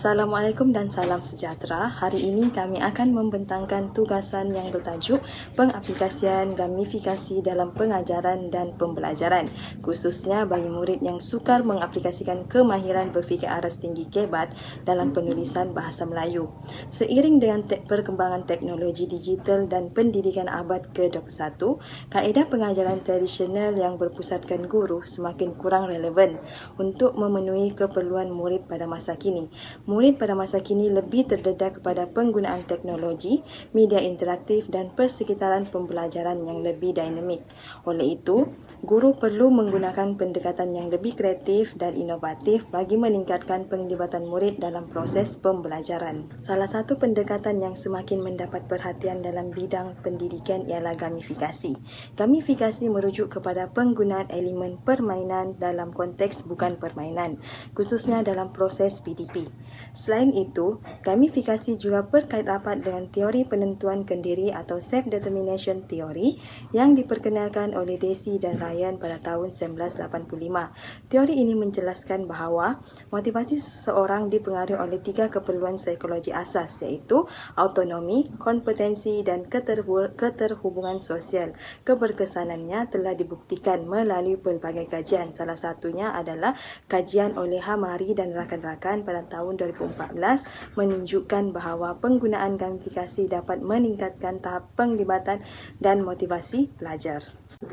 Assalamualaikum dan salam sejahtera. Hari ini kami akan membentangkan tugasan yang bertajuk pengaplikasian gamifikasi dalam pengajaran dan pembelajaran, khususnya bagi murid yang sukar mengaplikasikan kemahiran berfikir aras tinggi KEBAT dalam penulisan bahasa Melayu. Seiring dengan perkembangan teknologi digital dan pendidikan abad ke-21, kaedah pengajaran tradisional yang berpusatkan guru semakin kurang relevan untuk memenuhi keperluan murid pada masa kini. Murid pada masa kini lebih terdedah kepada penggunaan teknologi, media interaktif dan persekitaran pembelajaran yang lebih dinamik. Oleh itu, guru perlu menggunakan pendekatan yang lebih kreatif dan inovatif bagi meningkatkan penglibatan murid dalam proses pembelajaran. Salah satu pendekatan yang semakin mendapat perhatian dalam bidang pendidikan ialah gamifikasi. Gamifikasi merujuk kepada penggunaan elemen permainan dalam konteks bukan permainan, khususnya dalam proses PDP. Selain itu, gamifikasi juga berkait rapat dengan teori penentuan kendiri atau Self-Determination Theory yang diperkenalkan oleh Deci dan Ryan pada tahun 1985. Teori ini menjelaskan bahawa motivasi seseorang dipengaruhi oleh 3 keperluan psikologi asas, iaitu autonomi, kompetensi dan keterhubungan sosial. Keberkesanannya telah dibuktikan melalui pelbagai kajian. Salah satunya adalah kajian oleh Hamari dan rakan-rakan pada tahun 2014 menunjukkan bahawa penggunaan gamifikasi dapat meningkatkan tahap penglibatan dan motivasi pelajar.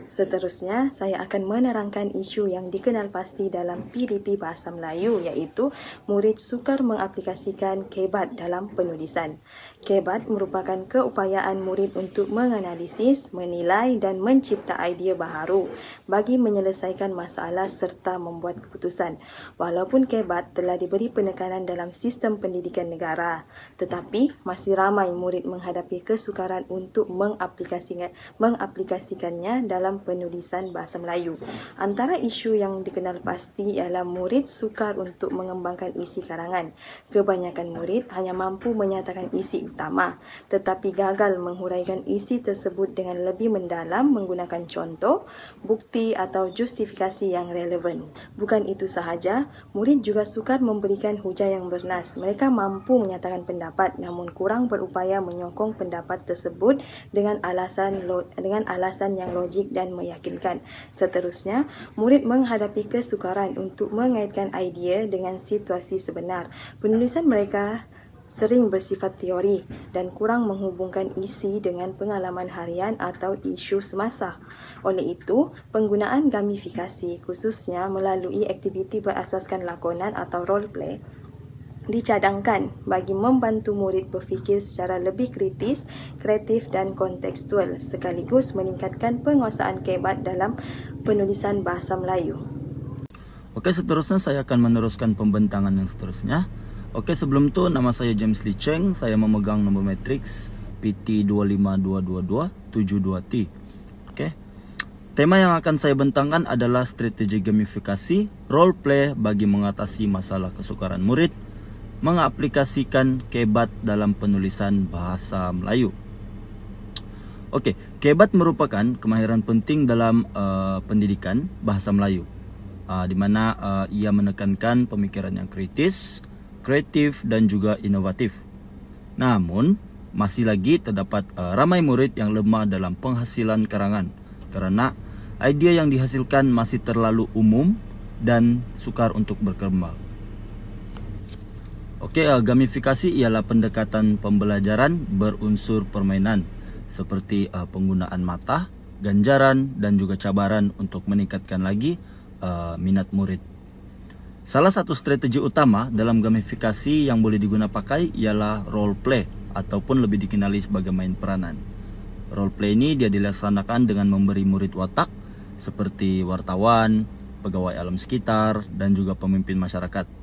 Seterusnya, saya akan menerangkan isu yang dikenal pasti dalam PDP Bahasa Melayu, iaitu murid sukar mengaplikasikan KEBAT dalam penulisan. KEBAT merupakan keupayaan murid untuk menganalisis, menilai dan mencipta idea baharu bagi menyelesaikan masalah serta membuat keputusan. Walaupun KEBAT telah diberi penekanan dalam sistem pendidikan negara, tetapi masih ramai murid menghadapi kesukaran untuk mengaplikasikannya dalam penulisan bahasa Melayu. Antara isu yang dikenal pasti ialah murid sukar untuk mengembangkan isi karangan. Kebanyakan murid hanya mampu menyatakan isi utama, tetapi gagal menghuraikan isi tersebut dengan lebih mendalam menggunakan contoh, bukti atau justifikasi yang relevan. Bukan itu sahaja, murid juga sukar memberikan hujah yang bernas. Mereka mampu menyatakan pendapat namun kurang berupaya menyokong pendapat tersebut dengan alasan yang logik dan meyakinkan. Seterusnya, murid menghadapi kesukaran untuk mengaitkan idea dengan situasi sebenar. Penulisan mereka sering bersifat teori dan kurang menghubungkan isi dengan pengalaman harian atau isu semasa. Oleh itu, penggunaan gamifikasi khususnya melalui aktiviti berasaskan lakonan atau role play dicadangkan bagi membantu murid berfikir secara lebih kritis, kreatif dan kontekstual sekaligus meningkatkan penguasaan KEBAT dalam penulisan bahasa Melayu. Oke, seterusnya saya akan meneruskan pembentangan yang seterusnya. Oke, sebelum itu nama saya James Lee Cheng, saya memegang nombor matriks PT2522272T. Oke. Tema yang akan saya bentangkan adalah strategi gamifikasi, role play bagi mengatasi masalah kesukaran murid, mengaplikasikan KEBAT dalam penulisan bahasa Melayu. Oke, KEBAT merupakan kemahiran penting dalam pendidikan bahasa Melayu, di mana ia menekankan pemikiran yang kritis, kreatif dan juga inovatif. Namun, masih lagi terdapat ramai murid yang lemah dalam penghasilan karangan karena idea yang dihasilkan masih terlalu umum dan sukar untuk berkembang. Oke, gamifikasi ialah pendekatan pembelajaran berunsur permainan seperti penggunaan mata, ganjaran dan juga cabaran untuk meningkatkan lagi minat murid. Salah satu strategi utama dalam gamifikasi yang boleh digunakan pakai ialah role play ataupun lebih dikenali sebagai main peranan. Role play ini dia dilaksanakan dengan memberi murid watak seperti wartawan, pegawai alam sekitar dan juga pemimpin masyarakat.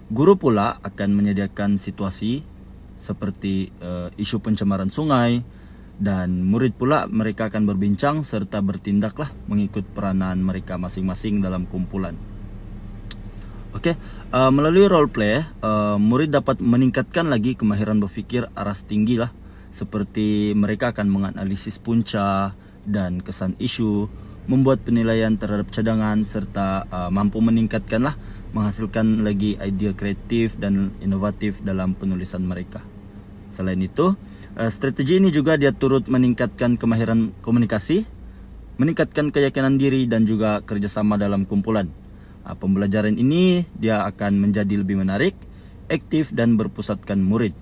Guru pula akan menyediakan situasi seperti isu pencemaran sungai dan murid pula mereka akan berbincang serta bertindaklah mengikut peranan mereka masing-masing dalam kumpulan. Oke, melalui role play murid dapat meningkatkan lagi kemahiran berfikir aras tinggi lah, seperti mereka akan menganalisis punca dan kesan isu, membuat penilaian terhadap cadangan, serta mampu menghasilkan lagi ide kreatif dan inovatif dalam penulisan mereka. Selain itu, strategi ini juga dia turut meningkatkan kemahiran komunikasi, meningkatkan keyakinan diri dan juga kerjasama dalam kumpulan. Pembelajaran ini dia akan menjadi lebih menarik, aktif dan berpusatkan murid.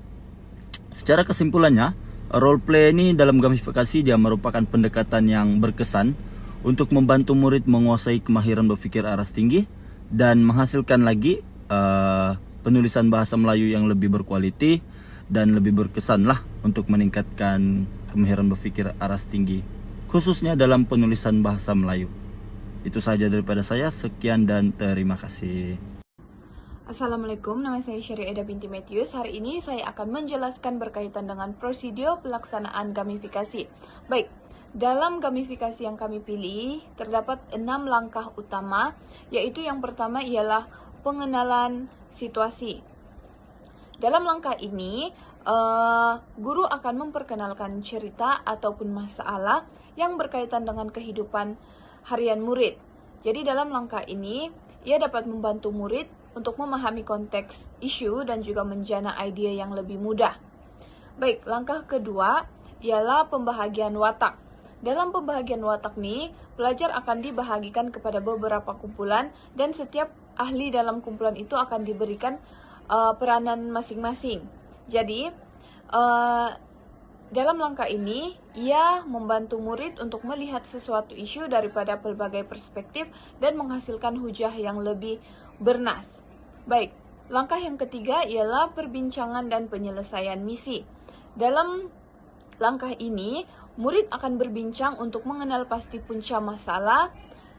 Secara kesimpulannya, role play ini dalam gamifikasi dia merupakan pendekatan yang berkesan untuk membantu murid menguasai kemahiran berpikir aras tinggi dan menghasilkan lagi penulisan bahasa Melayu yang lebih berkualiti dan lebih berkesan lah untuk meningkatkan kemahiran berpikir aras tinggi, khususnya dalam penulisan bahasa Melayu. Itu saja daripada saya, sekian dan terima kasih. Assalamualaikum, nama saya Syari Eda binti Matius. Hari ini saya akan menjelaskan berkaitan dengan prosedur pelaksanaan gamifikasi. Baik, dalam gamifikasi yang kami pilih, terdapat 6 langkah utama, yaitu yang pertama ialah pengenalan situasi. Dalam langkah ini, guru akan memperkenalkan cerita ataupun masalah yang berkaitan dengan kehidupan harian murid. Jadi dalam langkah ini, ia dapat membantu murid untuk memahami konteks isu dan juga menjana ide yang lebih mudah. Baik, langkah kedua ialah pembahagian watak. Dalam pembahagian watak nih, pelajar akan dibahagikan kepada beberapa kumpulan dan setiap ahli dalam kumpulan itu akan diberikan peranan masing-masing. Jadi, dalam langkah ini, ia membantu murid untuk melihat sesuatu isu daripada berbagai perspektif dan menghasilkan hujah yang lebih bernas. Baik, langkah yang ketiga ialah perbincangan dan penyelesaian misi. Dalam langkah ini, murid akan berbincang untuk mengenal pasti punca masalah,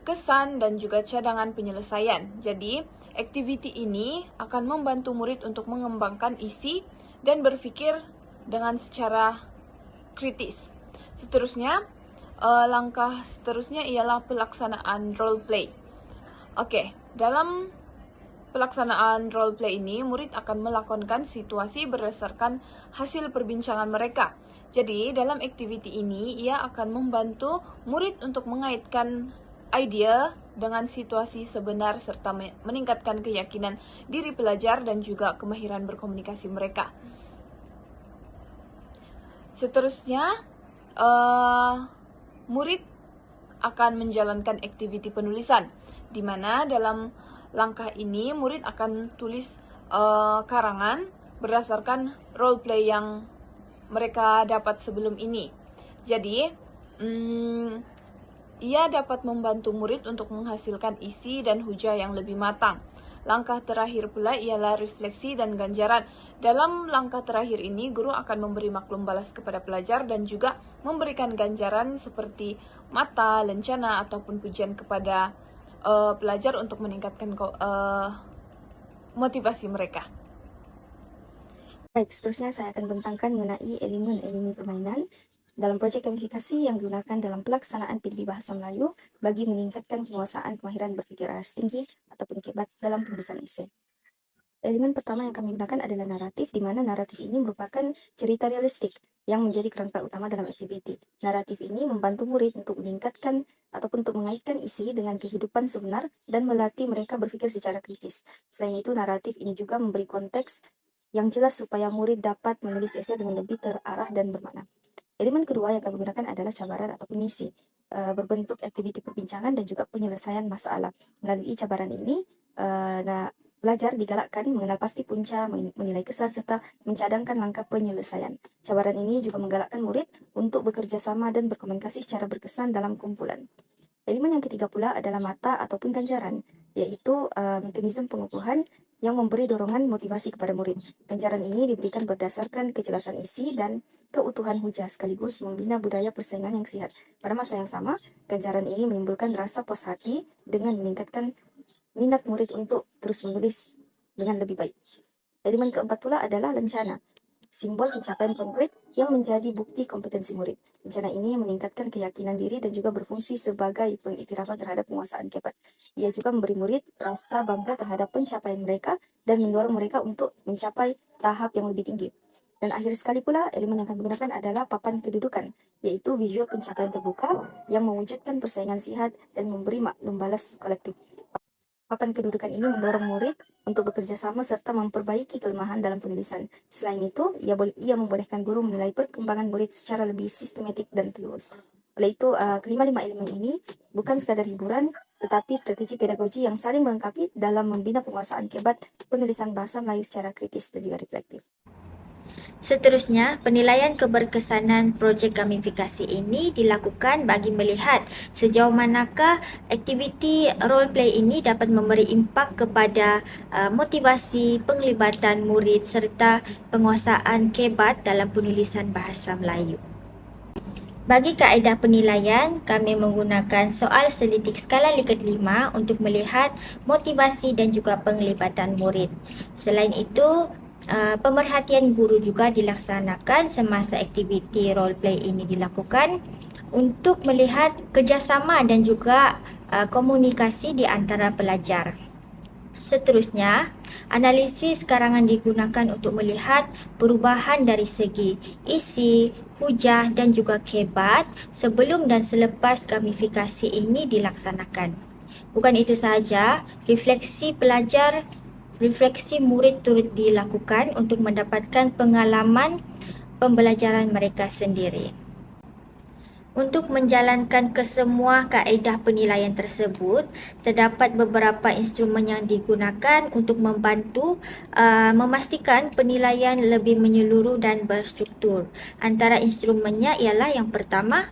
kesan, dan juga cadangan penyelesaian. Jadi, aktiviti ini akan membantu murid untuk mengembangkan isi dan berpikir dengan secara kritis. Seterusnya, langkah seterusnya ialah pelaksanaan role play. Oke, dalam pelaksanaan role play ini, murid akan melakonkan situasi berdasarkan hasil perbincangan mereka. Jadi, dalam aktiviti ini, ia akan membantu murid untuk mengaitkan ide dengan situasi sebenar serta meningkatkan keyakinan diri pelajar dan juga kemahiran berkomunikasi mereka. Seterusnya, murid akan menjalankan aktiviti penulisan, di mana dalam langkah ini murid akan tulis karangan berdasarkan role play yang mereka dapat sebelum ini. Jadi, ia dapat membantu murid untuk menghasilkan isi dan hujah yang lebih matang. Langkah terakhir pula ialah refleksi dan ganjaran. Dalam langkah terakhir ini, guru akan memberi maklum balas kepada pelajar dan juga memberikan ganjaran seperti mata, lencana, ataupun pujian kepada pelajar untuk meningkatkan motivasi mereka. Baik, seterusnya saya akan bentangkan mengenai elemen-elemen permainan dalam proyek gamifikasi yang digunakan dalam pelaksanaan PDB Bahasa Melayu bagi meningkatkan penguasaan kemahiran berpikir aras tinggi ataupun kebat dalam penulisan esai. Elemen pertama yang kami gunakan adalah naratif, di mana naratif ini merupakan cerita realistik yang menjadi kerangka utama dalam aktiviti. Naratif ini membantu murid untuk meningkatkan ataupun untuk mengaitkan isi dengan kehidupan sebenar dan melatih mereka berpikir secara kritis. Selain itu, naratif ini juga memberi konteks yang jelas supaya murid dapat menulis esai dengan lebih terarah dan bermakna. Elemen kedua yang kami gunakan adalah cabaran ataupun misi, berbentuk aktiviti perbincangan dan juga penyelesaian masalah. Melalui cabaran ini, pelajar digalakkan mengenal pasti punca, menilai kesan, serta mencadangkan langkah penyelesaian. Cabaran ini juga menggalakkan murid untuk bekerja sama dan berkomunikasi secara berkesan dalam kumpulan. Elemen yang ketiga pula adalah mata ataupun ganjaran, yaitu mekanisme pengukuhan yang memberi dorongan motivasi kepada murid. Ganjaran ini diberikan berdasarkan kejelasan isi dan keutuhan hujah sekaligus membina budaya persaingan yang sehat. Pada masa yang sama, ganjaran ini menimbulkan rasa puas hati dengan meningkatkan minat murid untuk terus menulis dengan lebih baik. Elemen keempat pula adalah lencana, simbol pencapaian konkret yang menjadi bukti kompetensi murid. Lencana ini meningkatkan keyakinan diri dan juga berfungsi sebagai pengiktirafan terhadap penguasaan kebat. Ia juga memberi murid rasa bangga terhadap pencapaian mereka dan mendorong mereka untuk mencapai tahap yang lebih tinggi. Dan akhir sekali pula, elemen yang kami gunakan adalah papan kedudukan, yaitu visual pencapaian terbuka yang mewujudkan persaingan sihat dan memberi maklum balas kolektif. Papan kedudukan ini mendorong murid untuk bekerja sama serta memperbaiki kelemahan dalam penulisan. Selain itu, ia membolehkan guru menilai perkembangan murid secara lebih sistematik dan terus. Oleh itu, kelima-lima elemen ini bukan sekadar hiburan, tetapi strategi pedagogi yang saling melengkapi dalam membina penguasaan kebat penulisan bahasa Melayu secara kritis dan juga reflektif. Seterusnya, penilaian keberkesanan projek gamifikasi ini dilakukan bagi melihat sejauh manakah aktiviti role play ini dapat memberi impak kepada motivasi, penglibatan murid serta penguasaan kebat dalam penulisan bahasa Melayu. Bagi kaedah penilaian, kami menggunakan soal selidik skala Likert 5 untuk melihat motivasi dan juga penglibatan murid. Selain itu, pemerhatian guru juga dilaksanakan semasa aktiviti role play ini dilakukan untuk melihat kerjasama dan juga komunikasi di antara pelajar. Seterusnya, analisis karangan digunakan untuk melihat perubahan dari segi isi, hujah dan juga kebat sebelum dan selepas gamifikasi ini dilaksanakan. Bukan itu sahaja, refleksi murid turut dilakukan untuk mendapatkan pengalaman pembelajaran mereka sendiri. Untuk menjalankan kesemua kaedah penilaian tersebut, terdapat beberapa instrumen yang digunakan untuk membantu memastikan penilaian lebih menyeluruh dan berstruktur. Antara instrumennya ialah yang pertama,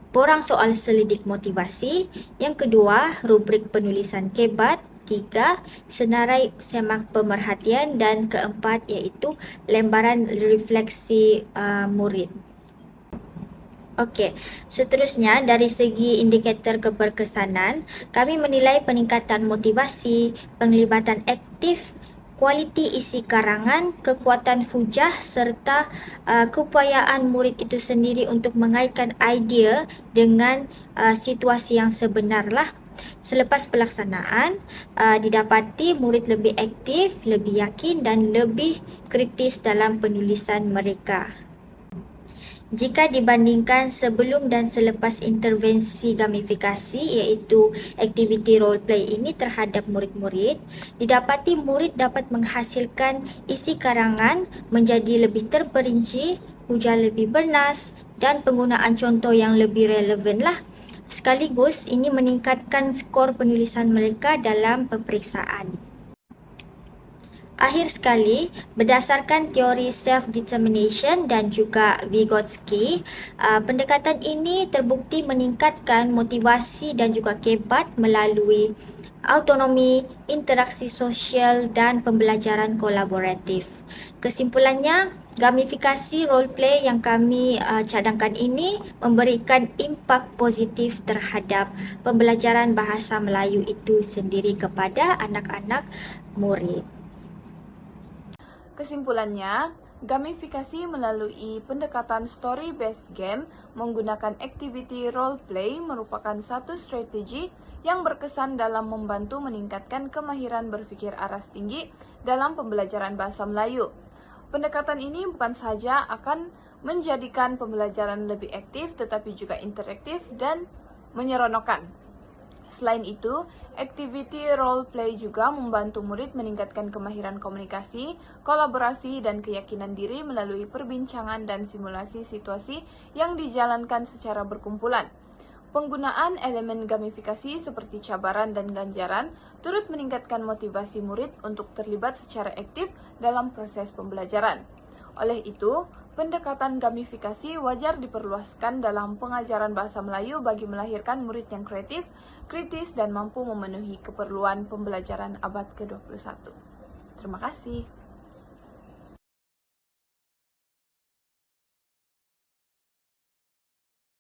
borang soal selidik motivasi, yang kedua, rubrik penulisan kebat, 3. Senarai semak pemerhatian, dan keempat iaitu lembaran refleksi murid. Okey, seterusnya dari segi indikator keberkesanan, kami menilai peningkatan motivasi, penglibatan aktif, kualiti isi karangan, kekuatan hujah serta keupayaan murid itu sendiri untuk mengaitkan idea dengan situasi yang sebenarlah. Selepas pelaksanaan, didapati murid lebih aktif, lebih yakin dan lebih kritis dalam penulisan mereka. Jika dibandingkan sebelum dan selepas intervensi gamifikasi iaitu aktiviti role play ini terhadap murid-murid, didapati murid dapat menghasilkan isi karangan menjadi lebih terperinci, hujah lebih bernas dan penggunaan contoh yang lebih relevan lah. Sekaligus ini meningkatkan skor penulisan mereka dalam peperiksaan. Akhir sekali, berdasarkan teori self-determination dan juga Vygotsky, pendekatan ini terbukti meningkatkan motivasi dan juga kebat melalui autonomi, interaksi sosial dan pembelajaran kolaboratif. Kesimpulannya, gamifikasi role play yang kami cadangkan ini memberikan impak positif terhadap pembelajaran bahasa Melayu itu sendiri kepada anak-anak murid. Kesimpulannya, gamifikasi melalui pendekatan story-based game menggunakan activity role play merupakan satu strategi yang berkesan dalam membantu meningkatkan kemahiran berpikir aras tinggi dalam pembelajaran bahasa Melayu. Pendekatan ini bukan sahaja akan menjadikan pembelajaran lebih aktif, tetapi juga interaktif dan menyeronokkan. Selain itu, activity role play juga membantu murid meningkatkan kemahiran komunikasi, kolaborasi, dan keyakinan diri melalui perbincangan dan simulasi situasi yang dijalankan secara berkumpulan. Penggunaan elemen gamifikasi seperti cabaran dan ganjaran turut meningkatkan motivasi murid untuk terlibat secara aktif dalam proses pembelajaran. Oleh itu, pendekatan gamifikasi wajar diperluaskan dalam pengajaran bahasa Melayu bagi melahirkan murid yang kreatif, kritis, dan mampu memenuhi keperluan pembelajaran abad ke-21. Terima kasih.